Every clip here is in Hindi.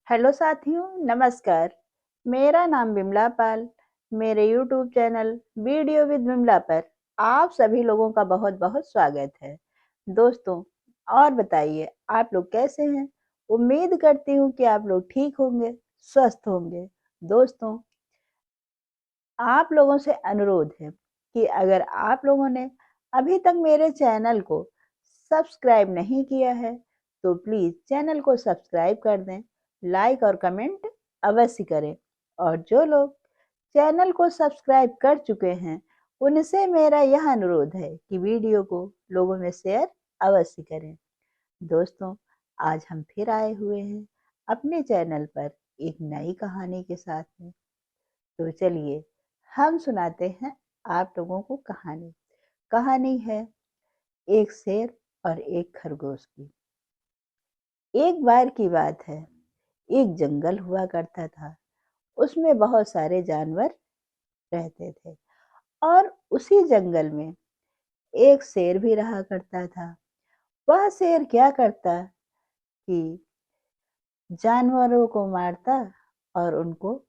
हेलो साथियों, नमस्कार। मेरा नाम बिमला पाल। मेरे YouTube channel video with Bimla पर आप सभी लोगों का बहुत-बहुत स्वागत है। दोस्तों, और बताइए आप लोग कैसे हैं? उम्मीद करती हूँ कि आप लोग ठीक होंगे, स्वस्थ होंगे। दोस्तों, आप लोगों से अनुरोध है कि अगर आप लोगों ने अभी तक मेरे चैनल को सब्सक्राइब नहीं किया है, तो प्लीज़ चैनल को सब्सक्राइब कर दें, लाइक और कमेंट अवश्य करें। और जो लोग चैनल को सब्सक्राइब कर चुके हैं, उनसे मेरा यह अनुरोध है कि वीडियो को लोगों में शेयर अवश्य करें। दोस्तों, आज हम फिर आए हुए हैं अपने चैनल पर एक नई कहानी के साथ में। तो चलिए हम सुनाते हैं आप लोगों को कहानी। कहानी है एक शेर और एक खरगोश की। एक बार की बात है, एक जंगल हुआ करता था। उसमें बहुत सारे जानवर रहते थे और उसी जंगल में एक शेर भी रहा करता था। वह शेर क्या करता कि जानवरों को मारता और उनको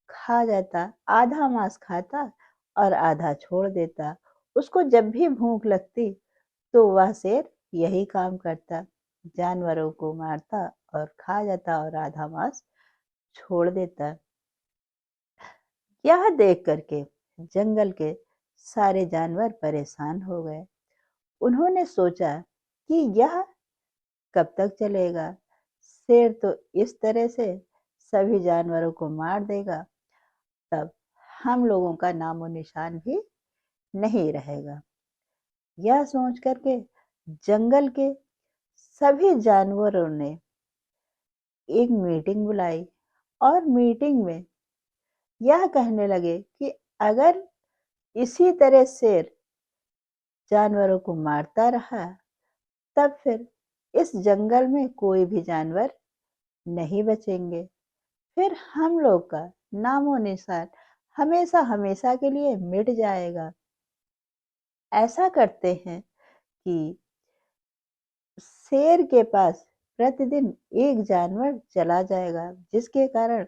खा जाता। आधा मांस खाता और आधा छोड़ देता। उसको जब भी भूख लगती तो वह शेर यही काम करता, जानवरों को मारता और खा जाता और आधा मांस छोड़ देता। यह देख करके जंगल के सारे जानवर परेशान हो गए। उन्होंने सोचा कि यह कब तक चलेगा? शेर तो इस तरह से सभी जानवरों को मार देगा, तब हम लोगों का नामो निशान भी नहीं रहेगा। यह सोच करके जंगल के सभी जानवरों ने एक मीटिंग बुलाई और मीटिंग में यह कहने लगे कि अगर इसी तरह शेर जानवरों को मारता रहा, तब फिर इस जंगल में कोई भी जानवर नहीं बचेंगे। फिर हम लोग का नामो निशान हमेशा हमेशा के लिए मिट जाएगा। ऐसा करते हैं कि शेर के पास प्रतिदिन एक जानवर चला जाएगा, जिसके कारण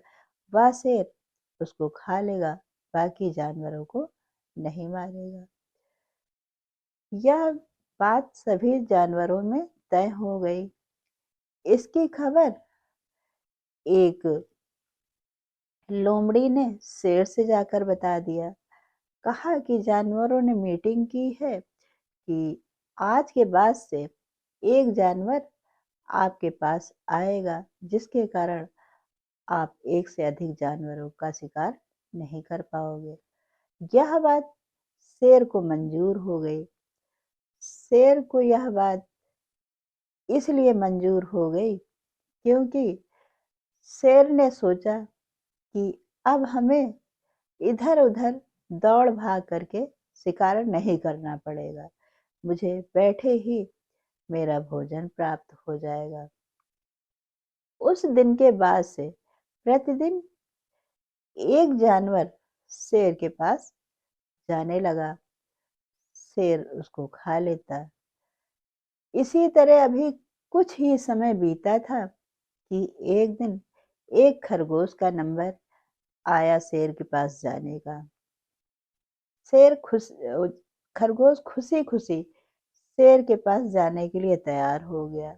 वह शेर उसको खा लेगा, बाकी जानवरों को नहीं मारेगा। यह बात सभी जानवरों में तय हो गई। इसकी खबर एक लोमड़ी ने शेर से जाकर बता दिया। कहा कि जानवरों ने मीटिंग की है कि आज के बाद से एक जानवर आपके पास आएगा, जिसके कारण आप एक से अधिक जानवरों का शिकार नहीं कर पाओगे। यह बात शेर को मंजूर हो गई। शेर को यह बात इसलिए मंजूर हो गई क्योंकि शेर ने सोचा कि अब हमें इधर-उधर दौड़ भाग करके शिकार नहीं करना पड़ेगा। मुझे बैठे ही मेरा भोजन प्राप्त हो जाएगा। उस दिन के बाद से प्रतिदिन एक जानवर शेर के पास जाने लगा। शेर उसको खा लेता। इसी तरह अभी कुछ ही समय बीता था कि एक दिन एक खरगोश का नंबर आया शेर के पास जाने का। शेर खरगोश खुशी-खुशी शेर के पास जाने के लिए तैयार हो गया।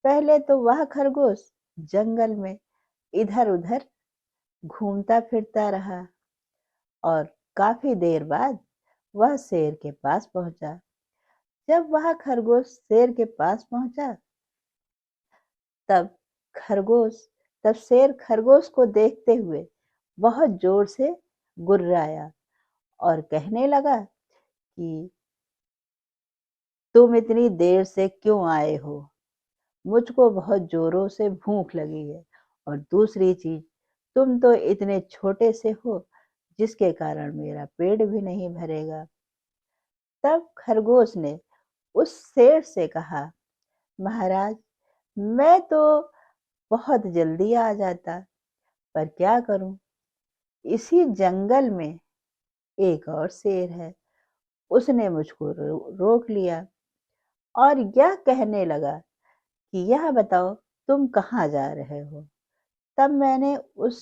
पहले तो वह खरगोश जंगल में इधर-उधर घूमता फिरता रहा और काफी देर बाद वह शेर के पास पहुंचा। जब वह खरगोश शेर के पास पहुंचा, तब खरगोश तब शेर खरगोश को देखते हुए बहुत जोर से गुर्राया और कहने लगा कि तुम इतनी देर से क्यों आए हो? मुझको बहुत जोरों से भूख लगी है और दूसरी चीज, तुम तो इतने छोटे से हो, जिसके कारण मेरा पेट भी नहीं भरेगा। तब खरगोश ने उस शेर से कहा, महाराज, मैं तो बहुत जल्दी आ जाता, पर क्या करूं, इसी जंगल में एक और शेर है। उसने मुझको रोक लिया और यह कहने लगा कि यह बताओ तुम कहाँ जा रहे हो? तब मैंने उस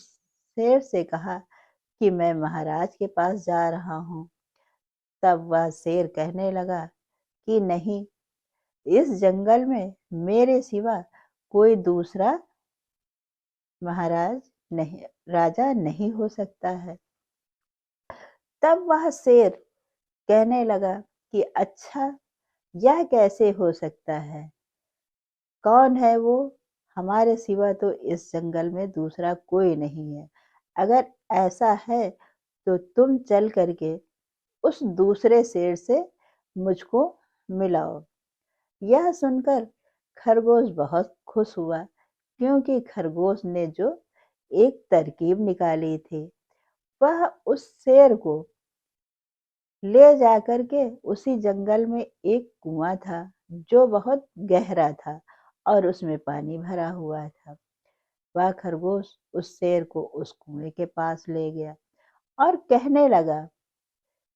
शेर से कहा कि मैं महाराज के पास जा रहा हूँ। तब वह शेर कहने लगा कि नहीं, इस जंगल में मेरे सिवा कोई दूसरा महाराज नहीं, राजा नहीं हो सकता है। तब वह शेर कहने लगा कि अच्छा, यह कैसे हो सकता है? कौन है वो? हमारे सिवा तो इस जंगल में दूसरा कोई नहीं है। अगर ऐसा है तो तुम चल करके उस दूसरे शेर से मुझको मिलाओ। यह सुनकर खरगोश बहुत खुश हुआ, क्योंकि खरगोश ने जो एक तरकीब निकाली थी, वह उस शेर को ले जाकर के उसी जंगल में एक कुआं था जो बहुत गहरा था और उसमें पानी भरा हुआ था। वह खरगोश उस शेर को उस कुएं के पास ले गया और कहने लगा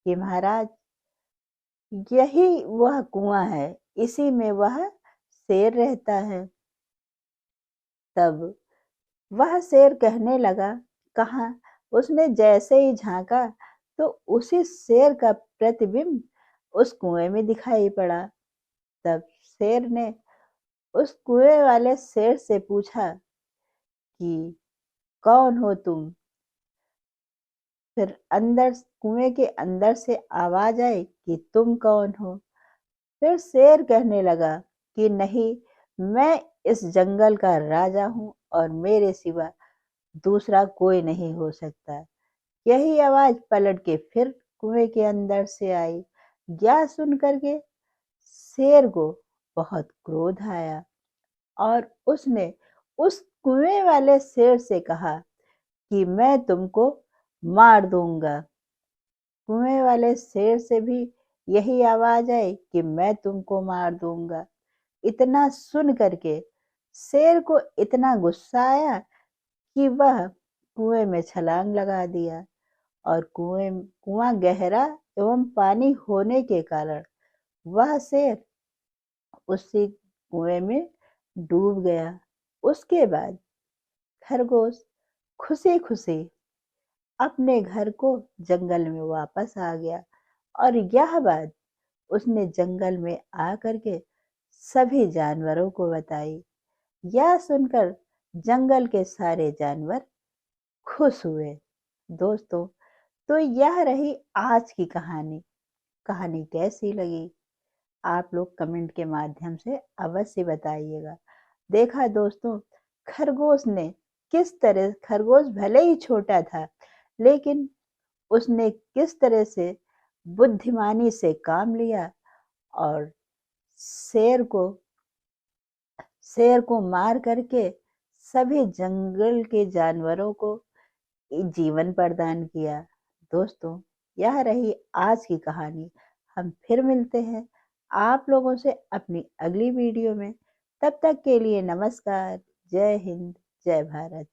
कि महाराज, यही वह कुआं है, इसी में वह शेर रहता है। तब वह शेर कहने लगा, कहाँ? उसने जैसे ही झांका तो उसी शेर का प्रतिबिंब उस कुएं में दिखाई पड़ा। तब शेर ने उस कुएं वाले शेर से पूछा कि कौन हो तुम? फिर अंदर, कुएं के अंदर से आवाज आई कि तुम कौन हो? फिर शेर कहने लगा कि नहीं, मैं इस जंगल का राजा हूँ और मेरे सिवा दूसरा कोई नहीं हो सकता। यही आवाज पलट के फिर कुएं के अंदर से आई। यह सुन करके शेर को बहुत क्रोध आया और उसने उस कुएं वाले शेर से कहा कि मैं तुमको मार दूंगा। कुएं वाले शेर से भी यही आवाज आई कि मैं तुमको मार दूंगा। इतना सुन करके शेर को इतना गुस्सा आया कि वह कुएं में छलांग लगा दिया और कुआं गहरा एवं पानी होने के कारण वह शेर उसी कुएं में डूब गया। उसके बाद खरगोश खुशी खुशी अपने घर को जंगल में वापस आ गया और यह बात उसने जंगल में आकर के सभी जानवरों को बताई। यह सुनकर जंगल के सारे जानवर खुश हुए। दोस्तों, तो यह रही आज की कहानी। कहानी कैसी लगी? आप लोग कमेंट के माध्यम से अवश्य बताइएगा। देखा दोस्तों, खरगोश ने किस तरह, खरगोश भले ही छोटा था, लेकिन उसने किस तरह से बुद्धिमानी से काम लिया और शेर को मार करके सभी जंगल के जानवरों को जीवन प्रदान किया। दोस्तों, यह रही आज की कहानी। हम फिर मिलते हैं आप लोगों से अपनी अगली वीडियो में। तब तक के लिए नमस्कार। जय हिंद, जय भारत।